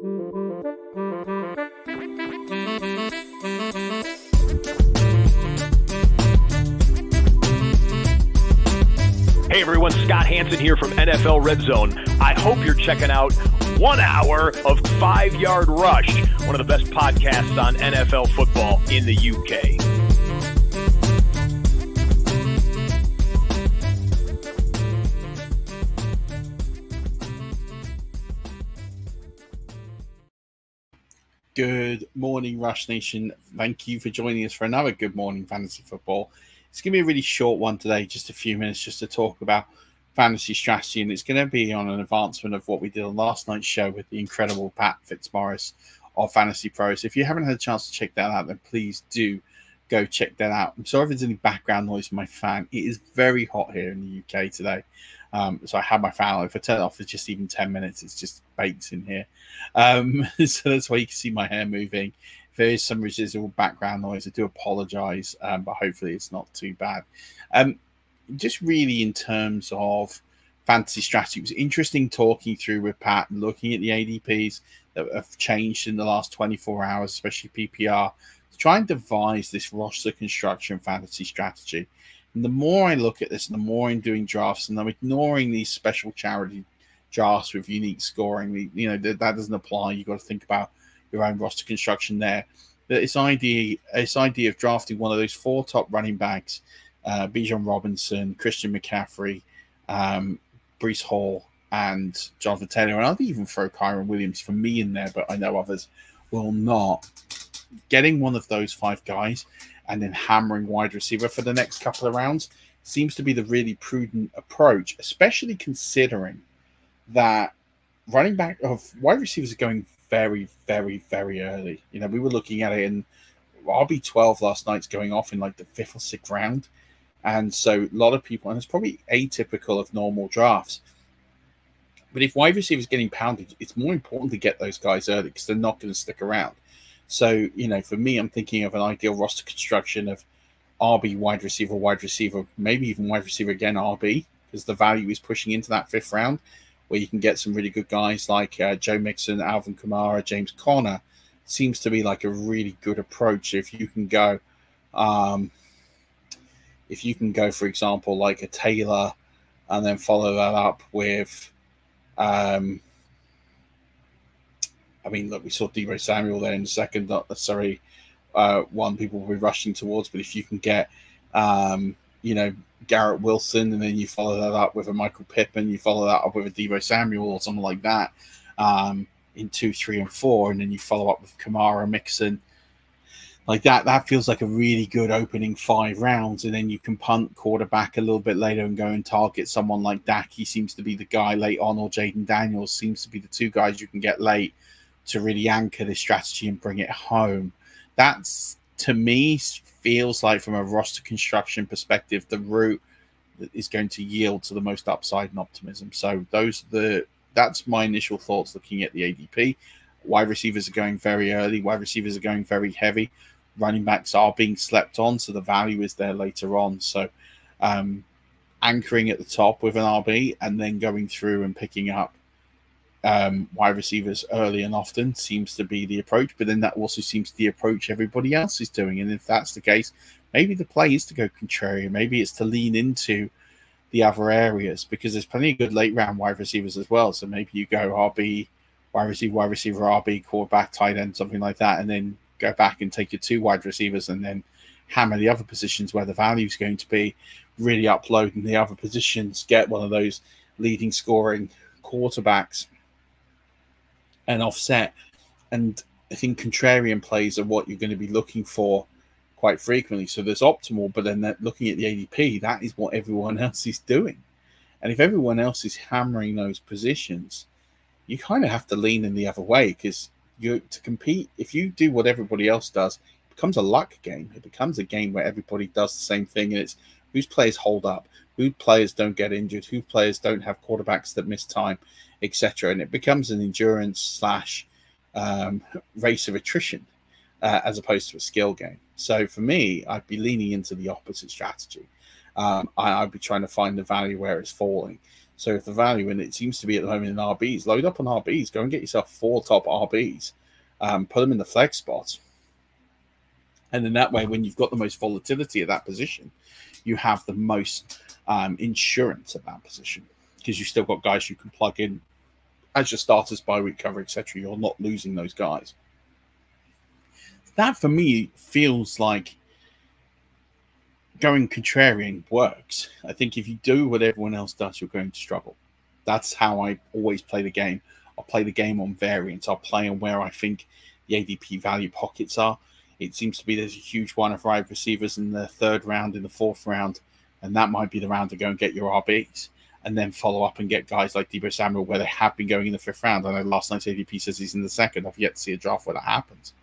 Hey everyone, Scott Hansen here from NFL Red Zone. I hope you're checking out 1 hour of 5 Yard Rush, one of the best podcasts on NFL football in the UK. Good morning, Rush Nation. Thank you for joining us for another Good Morning Fantasy Football. It's going to be a really short one today, just a few minutes just to talk about fantasy strategy, and it's going to be on an advancement of what we did on last night's show with the incredible Pat Fitzmaurice of Fantasy Pros. If you haven't had a chance to check that out, then please do go check that out. I'm sorry if there's any background noise from my fan. It is very hot here in the UK today. So I have my fan on. If I turn it off for just even 10 minutes, it's just bakes in here. So that's why you can see my hair moving. If there is some residual background noise, I do apologize, but hopefully it's not too bad. Just really in terms of fantasy strategy, it was interesting talking through with Pat and looking at the ADPs that have changed in the last 24 hours, especially PPR, to try and devise this roster construction fantasy strategy. And the more I look at this, and the more I'm doing drafts, and I'm ignoring these special charity drafts with unique scoring, that doesn't apply. You've got to think about your own roster construction there. This idea of drafting one of those 4 top running backs, Bijan Robinson, Christian McCaffrey, Breece Hall, and Jonathan Taylor, and I'll even throw Kyron Williams for me in there, but I know others will not. Getting one of those 5 guys and then hammering wide receiver for the next couple of rounds seems to be the really prudent approach, especially considering that wide receivers are going very, very, very early. We were looking at it in RB12 last night's going off in like the 5th or 6th round. And so a lot of people, and it's probably atypical of normal drafts, but if wide receivers getting pounded, it's more important to get those guys early because they're not going to stick around. So, for me, I'm thinking of an ideal roster construction of RB, wide receiver, maybe even wide receiver again, RB, because the value is pushing into that 5th round, where you can get some really good guys like Joe Mixon, Alvin Kamara, James Conner. Seems to be like a really good approach. If you can go, for example, like a Taylor, and then follow that up with, look, we saw Deebo Samuel there in the second, not necessarily one people will be rushing towards, but if you can get, Garrett Wilson, and then you follow that up with a Michael Pittman, you follow that up with a Deebo Samuel or something like that in 2, 3, and 4, and then you follow up with Kamara, Mixon, like that feels like a really good opening 5 rounds, and then you can punt quarterback a little bit later and go and target someone like Dak. He seems to be the guy late on, or Jaden Daniels seems to be the 2 guys you can get late to really anchor this strategy and bring it home. That's, to me, feels like from a roster construction perspective, the route that is going to yield to the most upside and optimism. So that's my initial thoughts looking at the ADP. Wide receivers are going very early. Wide receivers are going very heavy. Running backs are being slept on, so the value is there later on. So anchoring at the top with an RB and then going through and picking up wide receivers early and often seems to be the approach, but then that also seems to be the approach everybody else is doing. And if that's the case, maybe the play is to go contrarian. Maybe it's to lean into the other areas, because there's plenty of good late round wide receivers as well. So maybe you go RB, wide receiver, RB, quarterback, tight end, something like that, and then go back and take your 2 wide receivers and then hammer the other positions where the value is going to be, really upload in the other positions, get one of those leading scoring quarterbacks and offset. And I think contrarian plays are what you're going to be looking for quite frequently. So there's optimal, but then looking at the ADP, that is what everyone else is doing. And if everyone else is hammering those positions, you kind of have to lean in the other way, because to compete, if you do what everybody else does, it becomes a luck game. It becomes a game where everybody does the same thing, and it's whose players hold up, whose players don't get injured, whose players don't have quarterbacks that miss time, etc. And it becomes an endurance / race of attrition as opposed to a skill game. So for me, I'd be leaning into the opposite strategy. I'd be trying to find the value where it's falling. So if the value, and it seems to be at the moment in RBs, load up on RBs. Go and get yourself 4 top RBs. Put them in the flex spots. And then that way, when you've got the most volatility at that position, you have the most insurance at that position, because you've still got guys you can plug in as your starters, bye-week cover, etc. You're not losing those guys. That, for me, feels like going contrarian works. I think if you do what everyone else does, you're going to struggle. That's how I always play the game. I'll play the game on variance. I'll play on where I think the ADP value pockets are. It seems to be there's a huge one of wide receivers in the 3rd round, in the 4th round, and that might be the round to go and get your RBs, and then follow up and get guys like Deebo Samuel where they have been going in the 5th round. I know last night's ADP says he's in the 2nd. I've yet to see a draft where that happens.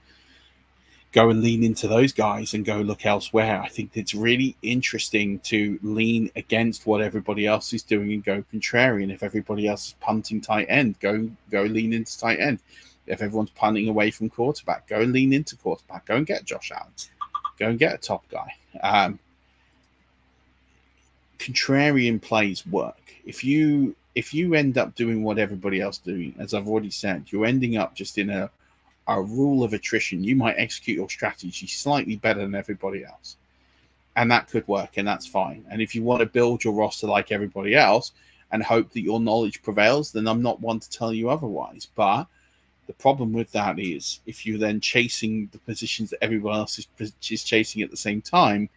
Go and lean into those guys and go look elsewhere. I think it's really interesting to lean against what everybody else is doing and go contrarian. If everybody else is punting tight end, go lean into tight end. If everyone's punting away from quarterback, go and lean into quarterback. Go and get Josh Allen. Go and get a top guy. Contrarian plays work. If you end up doing what everybody else is doing, as I've already said, you're ending up just in a rule of attrition. You might execute your strategy slightly better than everybody else, and that could work, and that's fine. And if you want to build your roster like everybody else and hope that your knowledge prevails, then I'm not one to tell you otherwise. But the problem with that is if you're then chasing the positions that everyone else is chasing at the same time,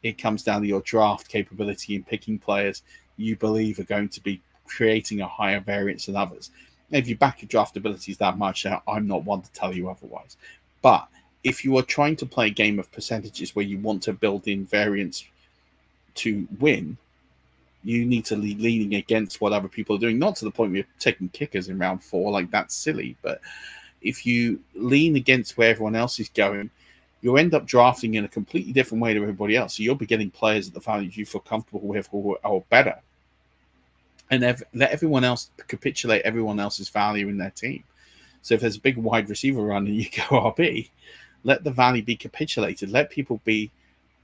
it comes down to your draft capability in picking players you believe are going to be creating a higher variance than others. If you back your draft abilities that much, I'm not one to tell you otherwise. But if you are trying to play a game of percentages where you want to build in variance to win, you need to be leaning against what other people are doing, not to the point where you're taking kickers in round 4, like that's silly. But if you lean against where everyone else is going, you'll end up drafting in a completely different way to everybody else. So you'll be getting players at the values you feel comfortable with or better. And let everyone else capitulate everyone else's value in their team. So if there's a big wide receiver run and you go RB, let the value be capitulated. Let people be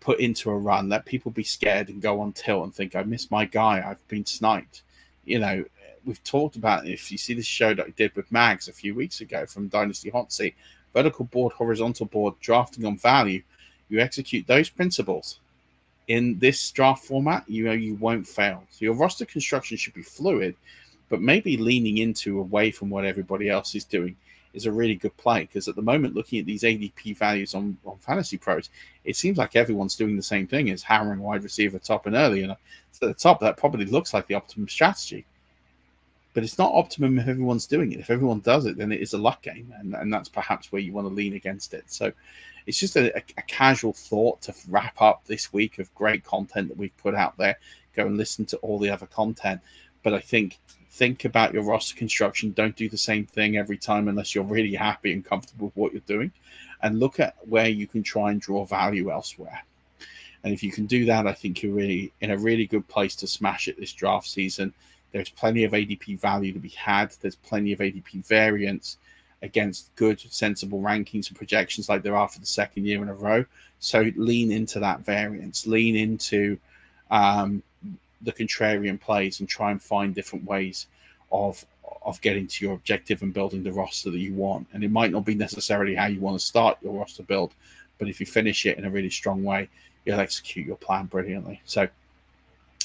put into a run. Let people be scared and go on tilt and think, I missed my guy. I've been sniped. You know, we've talked about, if you see the show that I did with Mags a few weeks ago from Dynasty Hot Seat, vertical board, horizontal board, drafting on value, you execute those principles in this draft format, you won't fail. So your roster construction should be fluid, but maybe leaning into away from what everybody else is doing is a really good play, because at the moment, looking at these ADP values on Fantasy Pros, it seems like everyone's doing the same thing as hammering wide receiver top and early. And at the top, that probably looks like the optimum strategy. But it's not optimum if everyone's doing it. If everyone does it, then it is a luck game, and that's perhaps where you want to lean against it. So it's just a casual thought to wrap up this week of great content that we've put out there. Go and listen to all the other content. But I think about your roster construction. Don't do the same thing every time unless you're really happy and comfortable with what you're doing. And look at where you can try and draw value elsewhere. And if you can do that, I think you're really in a really good place to smash it this draft season. There's plenty of ADP value to be had. There's plenty of ADP variance against good, sensible rankings and projections like there are for the 2nd year in a row. So lean into that variance. Lean into the contrarian plays and try and find different ways of getting to your objective and building the roster that you want. And it might not be necessarily how you want to start your roster build, but if you finish it in a really strong way, you'll execute your plan brilliantly. So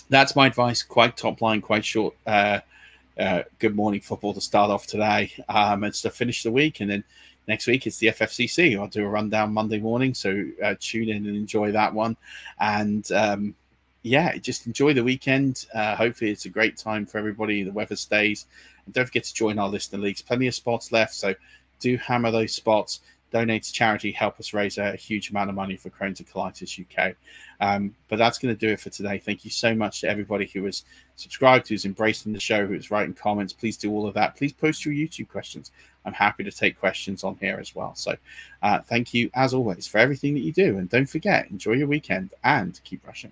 that's my advice. Quite top line, quite short. Good morning football to start off today. It's to finish the week, and then next week it's the FFCC. I'll do a rundown Monday morning, so tune in and enjoy that one. And just enjoy the weekend. Hopefully it's a great time for everybody. The weather stays, and don't forget to join our listener leagues. Plenty of spots left, so do hammer those spots. Donate to charity, help us raise a huge amount of money for Crohn's and Colitis UK. But that's going to do it for today. Thank you so much to everybody who has subscribed, who's embracing the show, who's writing comments. Please do all of that. Please post your YouTube questions. I'm happy to take questions on here as well. So thank you, as always, for everything that you do. And don't forget, enjoy your weekend and keep rushing.